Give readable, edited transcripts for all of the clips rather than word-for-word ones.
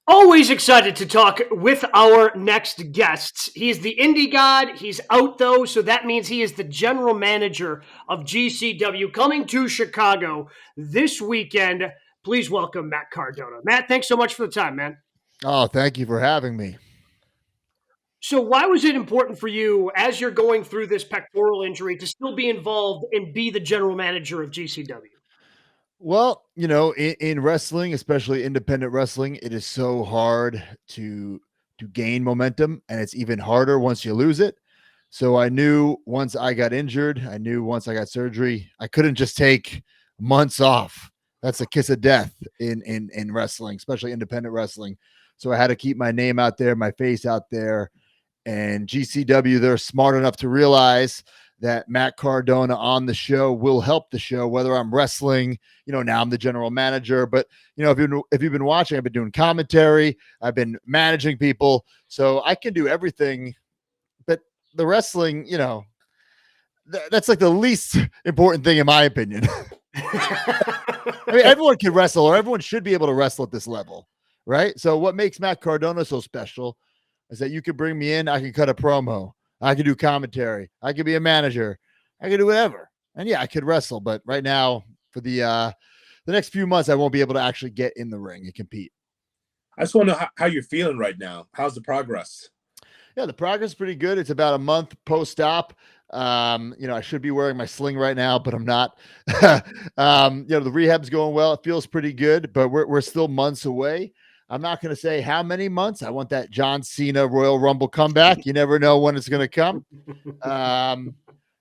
Always excited to talk with our next guests. He is the indie god. He's out, though, so that means he is the general manager of GCW coming to Chicago this weekend. Please welcome Matt Cardona. Matt, thanks so much for the time, man. Oh, thank you for having me. So why was it important for you, as you're going through this pectoral injury, to still be involved and be the general manager of GCW? Well, in wrestling, especially independent wrestling, it is so hard to gain momentum, and it's even harder once you lose it. So I knew once I got injured, I knew once I got surgery, I couldn't just take months off. That's a kiss of death in wrestling, especially independent wrestling. So I had to keep my name out there, my face out there. And GCW, they're smart enough to realize that Matt Cardona on the show will help the show, whether I'm wrestling, now I'm the general manager, but if you've been watching, I've been doing commentary, I've been managing people, so I can do everything. But the wrestling, that's like the least important thing in my opinion. I mean, everyone can wrestle, or everyone should be able to wrestle at this level, right? So what makes Matt Cardona so special is that you could bring me in, I can cut a promo, I could do commentary, I could be a manager, I could do whatever. And yeah, I could wrestle, but right now for the next few months, I won't be able to actually get in the ring and compete. I just want to know how you're feeling right now. How's the progress? Yeah, the progress is pretty good. It's about a month post-op. I should be wearing my sling right now, but I'm not. The rehab's going well. It feels pretty good, but we're still months away. I'm not going to say how many months. I want that John Cena Royal Rumble comeback. You never know when it's going to come. But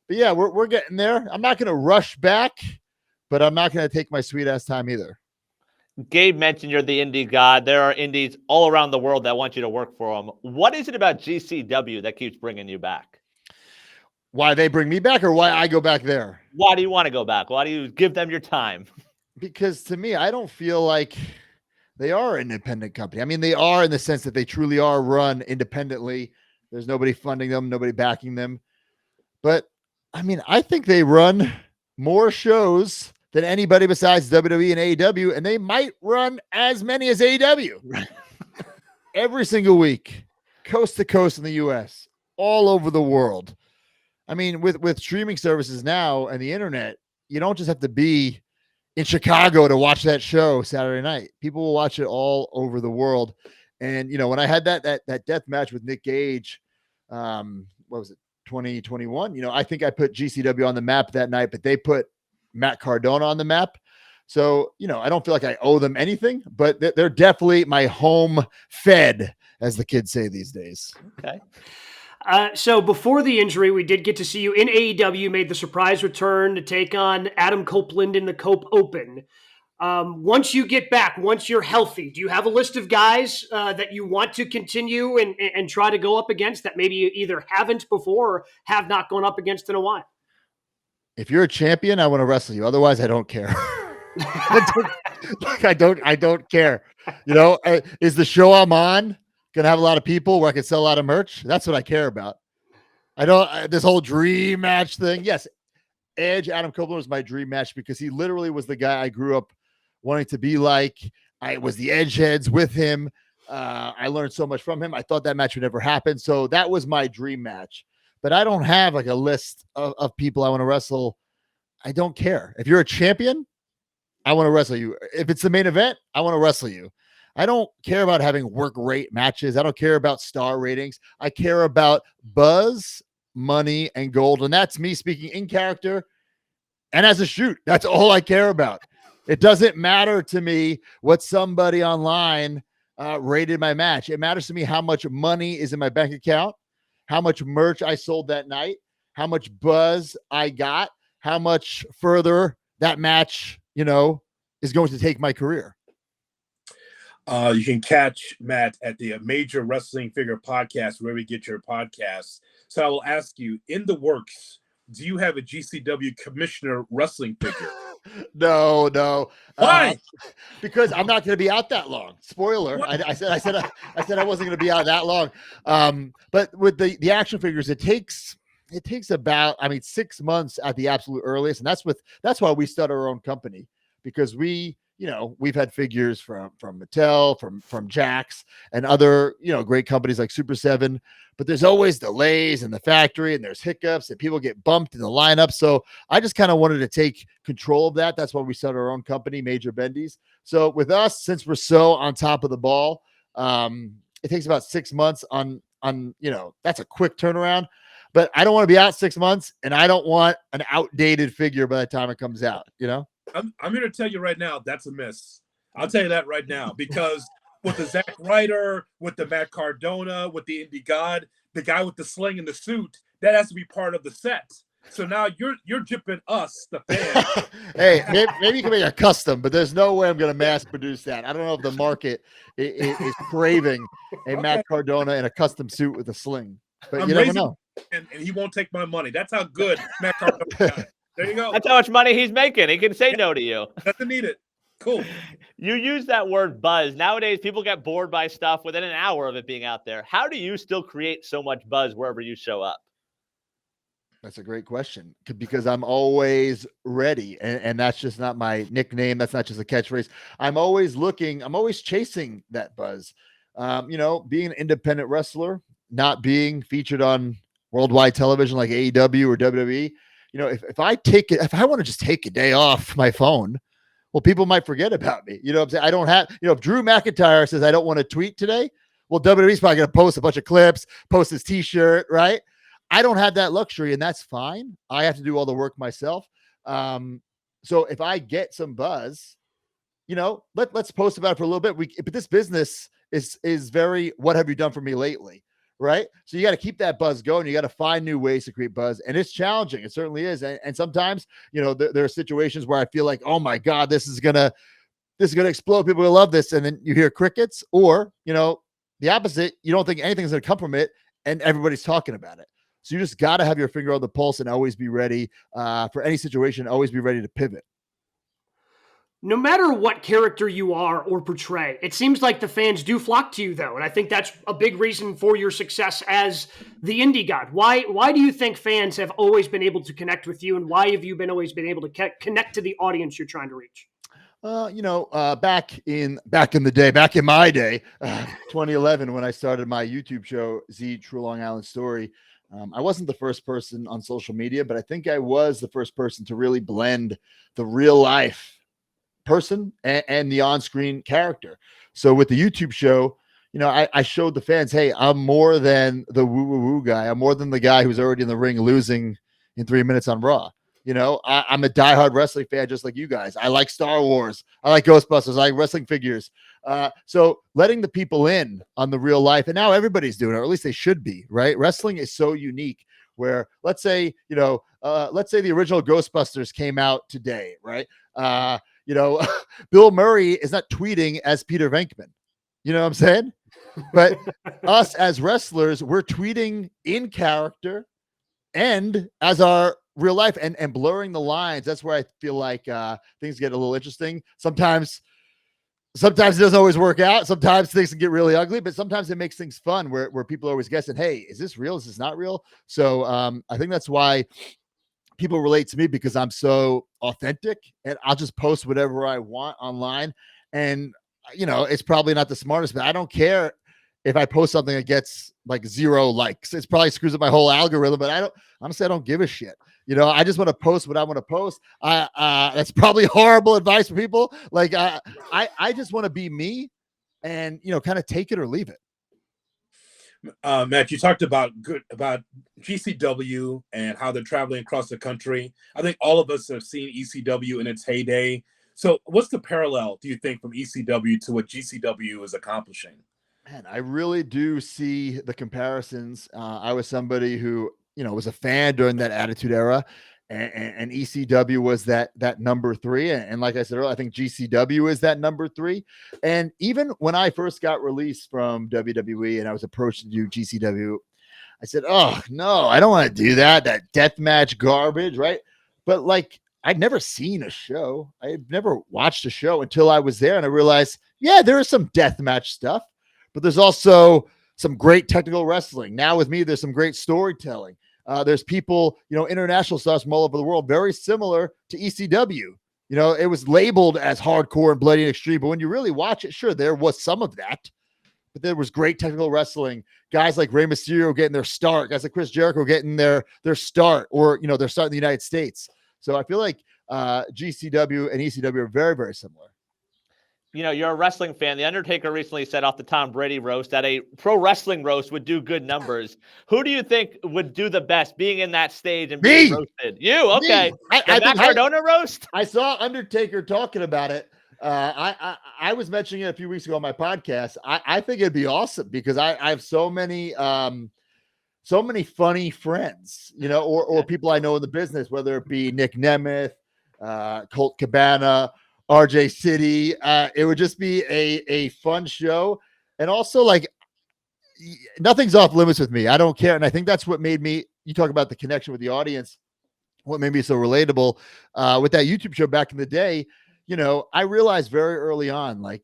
yeah, we're getting there. I'm not going to rush back, but I'm not going to take my sweet ass time either. Gabe mentioned you're the indie god. There are indies all around the world that want you to work for them. What is it about GCW that keeps bringing you back? Why they bring me back, or why I go back there? Why do you want to go back? Why do you give them your time? Because to me, I don't feel like they are an independent company. I mean, they are in the sense that they truly are run independently. There's nobody funding them, nobody backing them. But I mean, I think they run more shows than anybody besides WWE and AEW, and they might run as many as AEW every single week, coast to coast in the US, all over the world. I mean, with streaming services now and the internet, you don't just have to be in Chicago to watch that show Saturday night. People will watch it all over the world. And, when I had that death match with Nick Gage, what was it, 2021? I think I put GCW on the map that night, but they put Matt Cardona on the map. So, I don't feel like I owe them anything, but they're definitely my home fed, as the kids say these days. Okay. So before the injury, we did get to see you in AEW. You made the surprise return to take on Adam Copeland in the Cope Open. Once you get back, once you're healthy, do you have a list of guys that you want to continue and try to go up against that maybe you either haven't before or have not gone up against in a while? If you're a champion, I want to wrestle you. Otherwise, I don't care. I don't care. Is the show I'm on gonna have a lot of people where I can sell a lot of merch? That's what I care about. This whole dream match thing. Yes, Edge, Adam Copeland was my dream match because he literally was the guy I grew up wanting to be like. I was the Edge heads with him. I learned so much from him. I thought that match would never happen. So that was my dream match. But I don't have like a list of people I want to wrestle. I don't care. If you're a champion, I want to wrestle you. If it's the main event, I want to wrestle you. I don't care about having work rate matches. I don't care about star ratings. I care about buzz, money, and gold. And that's me speaking in character and as a shoot. That's all I care about. It doesn't matter to me what somebody online rated my match. It matters to me how much money is in my bank account, how much merch I sold that night, how much buzz I got, how much further that match, is going to take my career. You can catch Matt at the Major Wrestling Figure podcast, where we get your podcasts. So I will ask you, in the works, do you have a GCW commissioner wrestling figure? No. Why? Because I'm not going to be out that long. Spoiler. I said I wasn't going to be out that long. But with the action figures, it takes about 6 months at the absolute earliest, and that's why we started our own company, because we we've had figures from Mattel, from Jax, and other, great companies like Super 7, but there's always delays in the factory, and there's hiccups, and people get bumped in the lineup. So I just kind of wanted to take control of that. That's why we started our own company, Major Bendy's. So with us, since we're so on top of the ball, it takes about 6 months on, that's a quick turnaround, but I don't want to be out 6 months, and I don't want an outdated figure by the time it comes out, I'm here to tell you right now, that's a miss. I'll tell you that right now, because with the Zack Ryder, with the Matt Cardona, with the Indie God, the guy with the sling and the suit, that has to be part of the set. So now you're jipping us, the fans. Hey, maybe you can make a custom, but there's no way I'm going to mass produce that. I don't know if the market is craving a Matt Cardona in a custom suit with a sling, but you never know. And he won't take my money. That's how good Matt Cardona got. There you go. That's how much money he's making. He can say no to you. Doesn't need it. Cool. You use that word buzz. Nowadays, people get bored by stuff within an hour of it being out there. How do you still create so much buzz wherever you show up? That's a great question, because I'm always ready. And that's just not my nickname. That's not just a catchphrase. I'm always chasing that buzz. Being an independent wrestler, not being featured on worldwide television like AEW or WWE, if I want to just take a day off my phone, well, people might forget about me. You know what I'm saying? I don't have, if Drew McIntyre says I don't want to tweet today, well, WWE's probably going to post a bunch of clips, post his t-shirt, right? I don't have that luxury, and that's fine. I have to do all the work myself. So if I get some buzz, let's post about it for a little bit. But this business is very, what have you done for me lately? Right. So you got to keep that buzz going. You got to find new ways to create buzz, and it's challenging. It certainly is. And sometimes, there are situations where I feel like, oh my God, this is going to explode. People will love this. And then you hear crickets, or, the opposite. You don't think anything's going to come from it, and everybody's talking about it. So you just got to have your finger on the pulse and always be ready for any situation. Always be ready to pivot. No matter what character you are or portray, it seems like the fans do flock to you, though. And I think that's a big reason for your success as the Indie God. Why do you think fans have always been able to connect with you? And why have you always been able to connect to the audience you're trying to reach? Back in the day, back in my day, 2011, when I started my YouTube show, Z True Long Island Story, I wasn't the first person on social media, but I think I was the first person to really blend the real life person and the on-screen character. So with the YouTube show, I showed the fans, hey, I'm more than the woo guy. I'm more than the guy who's already in the ring losing in 3 minutes on Raw. I'm a diehard wrestling fan, just like you guys. I like Star Wars. I like Ghostbusters. I like wrestling figures. So letting the people in on the real life, and now everybody's doing it, or at least they should be, right? Wrestling is so unique, where let's say the original Ghostbusters came out today, right? Bill Murray is not tweeting as Peter Venkman. You know what I'm saying? But us as wrestlers, we're tweeting in character and as our real life, and blurring the lines. That's where I feel like things get a little interesting. Sometimes it doesn't always work out. Sometimes things can get really ugly, but sometimes it makes things fun where people are always guessing, hey, is this real? Is this not real? So I think that's why people relate to me, because I'm so authentic, and I'll just post whatever I want online. And, it's probably not the smartest, but I don't care if I post something that gets like 0 likes. It's probably screws up my whole algorithm, but I don't give a shit. I just want to post what I want to post. That's probably horrible advice for people. Like I just want to be me, and, kind of take it or leave it. Matt, you talked about GCW and how they're traveling across the country. I think all of us have seen ECW in its heyday. So what's the parallel, do you think, from ECW to what GCW is accomplishing? Man, I really do see the comparisons. I was somebody who, was a fan during that Attitude Era, and ECW was that number 3. And like I said earlier, I think GCW is that number 3. And even when I first got released from WWE and I was approached to do GCW, I said, oh no, I don't want to do that deathmatch garbage, right? But like, I'd never seen a show. I had never watched a show until I was there, and I realized, yeah, there is some deathmatch stuff, but there's also some great technical wrestling. Now with me, there's some great storytelling. There's people, international stars from all over the world, very similar to ECW. You know, it was labeled as hardcore and bloody and extreme, but when you really watch it, sure, there was some of that, but there was great technical wrestling. Guys like Rey Mysterio getting their start, guys like Chris Jericho getting their start, or, you know, their start in the United States. So I feel like GCW and ECW are very, very similar. You know, you're a wrestling fan. The Undertaker recently said off the Tom Brady roast that a pro wrestling roast would do good numbers. Who do you think would do the best being in that stage and being roasted? You, okay. The Matt Cardona roast? I saw Undertaker talking about it. I was mentioning it a few weeks ago on my podcast. I think it'd be awesome because I have so many funny friends, you know, or people I know in the business, whether it be Nick Nemeth, Colt Cabana, RJ City. It would just be a fun show. And also, like, nothing's off limits with me. I don't care. And I think that's what made me, you talk about the connection with the audience, what made me so relatable with that YouTube show back in the day. You know, I realized very early on, like,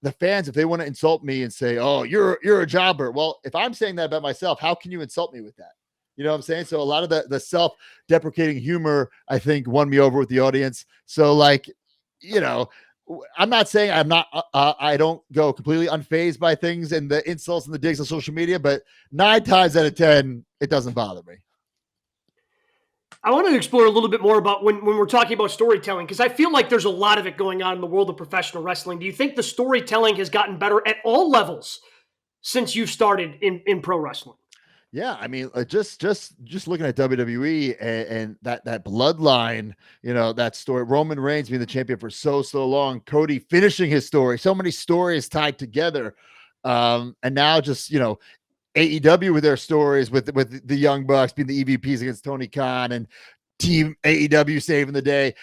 the fans, if they want to insult me and say, oh, you're a jobber. Well, if I'm saying that about myself, how can you insult me with that? You know what I'm saying? So a lot of the self-deprecating humor, I think, won me over with the audience. So, like, you know, I'm not saying I don't go completely unfazed by things and the insults and the digs on social media, but 9 times out of 10, it doesn't bother me. I want to explore a little bit more about when we're talking about storytelling, because I feel like there's a lot of it going on in the world of professional wrestling. Do you think the storytelling has gotten better at all levels since you've started in pro wrestling? Yeah, I mean, just looking at WWE and that bloodline, you know, that story, Roman Reigns being the champion for so long, Cody finishing his story, so many stories tied together, and now just, you know, AEW with their stories with the Young Bucks being the EVPs against Tony Khan and Team AEW saving the day.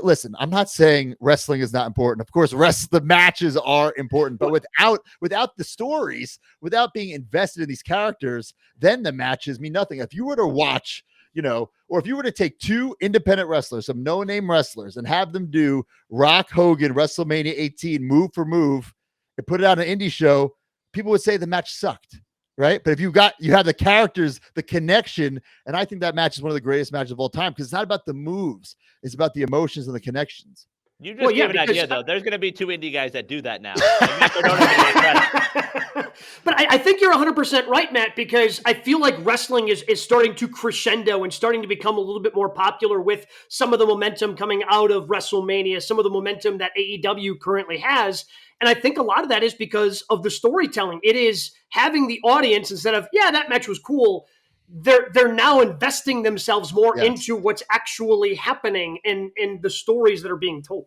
Listen, I'm not saying wrestling is not important. Of course, the matches are important, but without the stories, without being invested in these characters, then the matches mean nothing. If you were to watch, you know, or if you were to take 2 independent wrestlers, some no-name wrestlers, and have them do Rock Hogan WrestleMania 18 move for move and put it on an indie show, people would say the match sucked. Right. But if you have the characters, the connection, and I think that match is one of the greatest matches of all time because it's not about the moves. It's about the emotions and the connections. You just gave an idea, though. There's going to be 2 indie guys that do that now. But I think you're 100% right, Matt, because I feel like wrestling is starting to crescendo and starting to become a little bit more popular with some of the momentum coming out of WrestleMania, some of the momentum that AEW currently has. And I think a lot of that is because of the storytelling. It is having the audience, instead of, yeah, that match was cool, they're now investing themselves more into what's actually happening and the stories that are being told.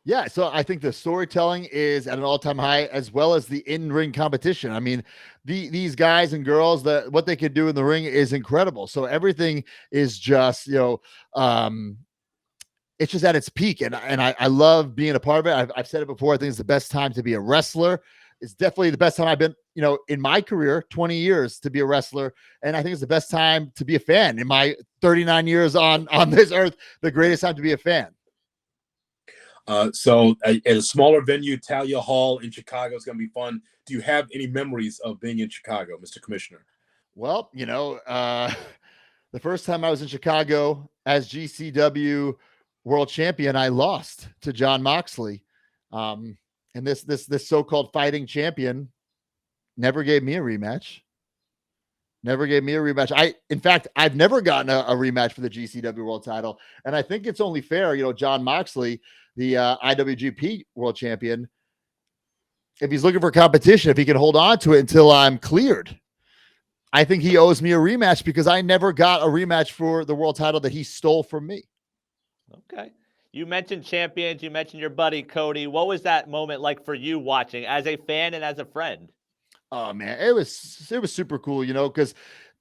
Yeah, so I think the storytelling is at an all-time high, as well as the in-ring competition. I mean, these guys and girls, what they can do in the ring is incredible. So everything is just, you know, it's just at its peak, and I love being a part of it. I've said it before. I think it's the best time to be a wrestler. It's definitely the best time I've been, you know, in my career, 20 years to be a wrestler. And I think it's the best time to be a fan in my 39 years on this earth, the greatest time to be a fan. So at a smaller venue, Talia Hall in Chicago is going to be fun. Do you have any memories of being in Chicago, Mr. Commissioner? Well, you know, the first time I was in Chicago as GCW world champion, I lost to Jon Moxley. And this so-called fighting champion never gave me a rematch. In fact, I've never gotten a rematch for the GCW world title. And I think it's only fair, you know, Jon Moxley, the IWGP world champion, if he's looking for competition, if he can hold on to it until I'm cleared, I think he owes me a rematch because I never got a rematch for the world title that he stole from me. Okay. You mentioned champions. You mentioned your buddy, Cody. What was that moment like for you watching as a fan and as a friend? Oh, man, it was super cool, you know, because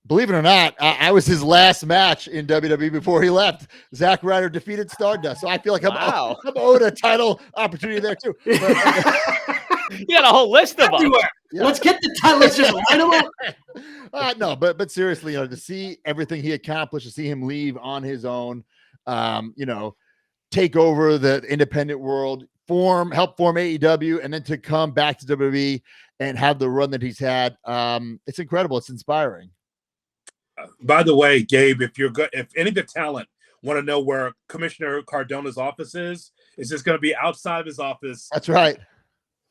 believe it or not, I was his last match in WWE before he left. Zack Ryder defeated Stardust. So I feel like I'm owed a title opportunity there, too. You got a whole list of them. Yeah. Let's get the title. Let's just line them up. No, but seriously, you know, to see everything he accomplished, to see him leave on his own, you know, take over the independent world, help form AEW, and then to come back to WWE and have the run that he's had. It's incredible. It's inspiring. By the way, Gabe, if any of the talent want to know where Commissioner Cardona's office is, it's just going to be outside of his office. That's right.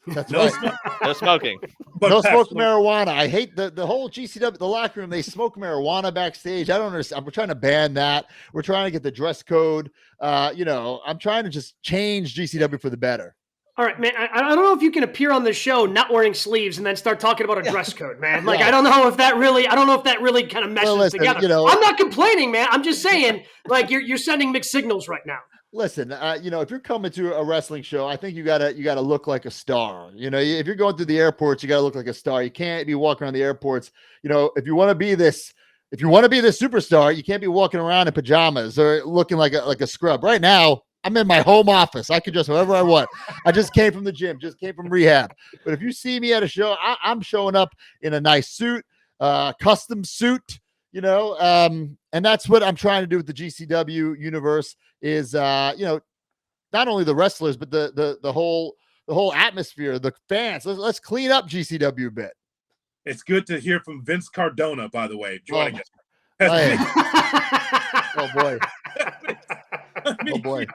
That's No right. smoke, No smoking. but No Pat, smoke marijuana. I hate the whole GCW, the locker room. They smoke marijuana backstage. I don't understand. We're trying to ban that. We're trying to get the dress code. I'm trying to just change GCW for the better. All right, man. I don't know if you can appear on the show not wearing sleeves and then start talking about a dress code, man. Like, Yeah. I don't know if that really kind of meshes listen, together. I'm not complaining, man. I'm just saying, like, you're sending mixed signals right now. Listen, if you're coming to a wrestling show, I think you gotta look like a star. If you're going through the airports, you gotta look like a star. You can't be walking around the airports. If you want to be this superstar, you can't be walking around in pajamas or looking like a scrub. Right now, I'm in my home office. I can dress however I want. I just came from the gym, just came from rehab. But if you see me at a show, I'm showing up in a nice suit, custom suit. And that's what I'm trying to do with the GCW universe is, not only the wrestlers, but the whole atmosphere, the fans. Let's clean up GCW a bit. it's good to hear from Vince Cardona, by the way, joining us. Hey. Oh boy. I mean, Oh boy.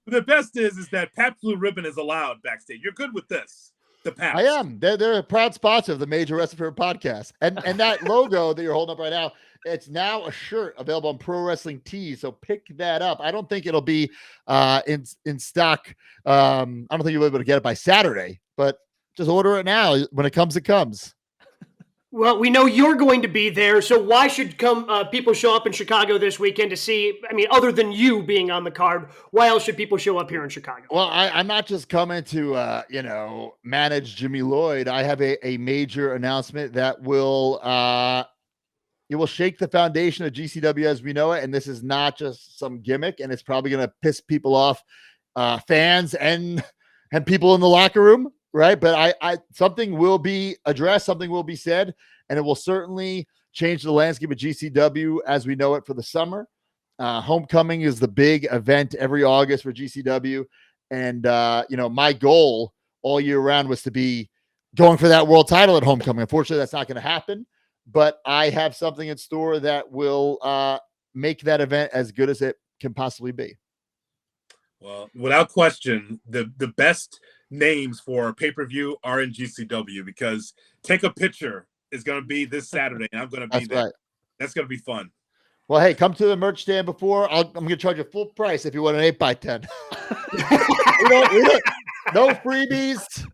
The best is that Pat Blue Ribbon is allowed backstage. You're good with this. The Pat. I am. They're a proud sponsor of the Major Wrestling Favorite podcast. And that logo that you're holding up right now, it's now a shirt available on Pro Wrestling Tees. So pick that up. I don't think it'll be in stock. I don't think you'll be able to get it by Saturday, but just order it now. When it comes, it comes. Well, we know you're going to be there, so why should people show up in Chicago this weekend to see? I mean, other than you being on the card, why else should people show up here in Chicago? Well, I'm not just coming to manage Jimmy Lloyd. I have a major announcement that will it will shake the foundation of GCW as we know it, and this is not just some gimmick, and it's probably going to piss people off, fans and people in the locker room. Right. But I something will be addressed, something will be said, and it will certainly change the landscape of GCW as we know it for the summer. Homecoming is the big event every August for GCW. And, my goal all year round was to be going for that world title at Homecoming. Unfortunately, that's not going to happen, but I have something in store that will make that event as good as it can possibly be. Well, without question, the best names for pay-per-view are in GCW because Take a Picture is going to be this Saturday, and I'm going to be there. Right. That's going to be fun. Well, hey, come to the merch stand before. I'm going to charge you full price if you want an 8x10. No freebies,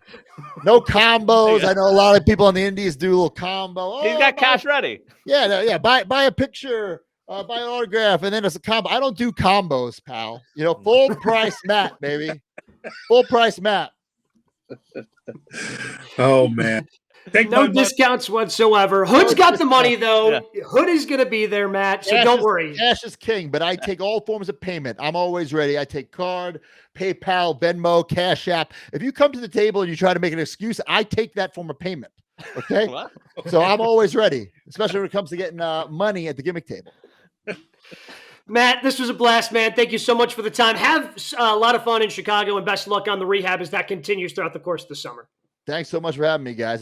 no combos. I know a lot of people on the indies do a little combo. He's got cash ready. Yeah. Buy a picture. Buy an autograph, and then it's a combo. I don't do combos, pal. Full price Matt, baby. Full price Matt. Oh, man. No discounts whatsoever. Hood's got the money, though. Yeah. Hood is going to be there, Matt, so don't worry. Cash is king, but I take all forms of payment. I'm always ready. I take card, PayPal, Venmo, Cash App. If you come to the table and you try to make an excuse, I take that form of payment, okay? Wow. So I'm always ready, especially when it comes to getting money at the gimmick table. Matt, this was a blast, man. Thank you so much for the time. Have a lot of fun in Chicago, and best luck on the rehab as that continues throughout the course of the summer. Thanks so much for having me, guys.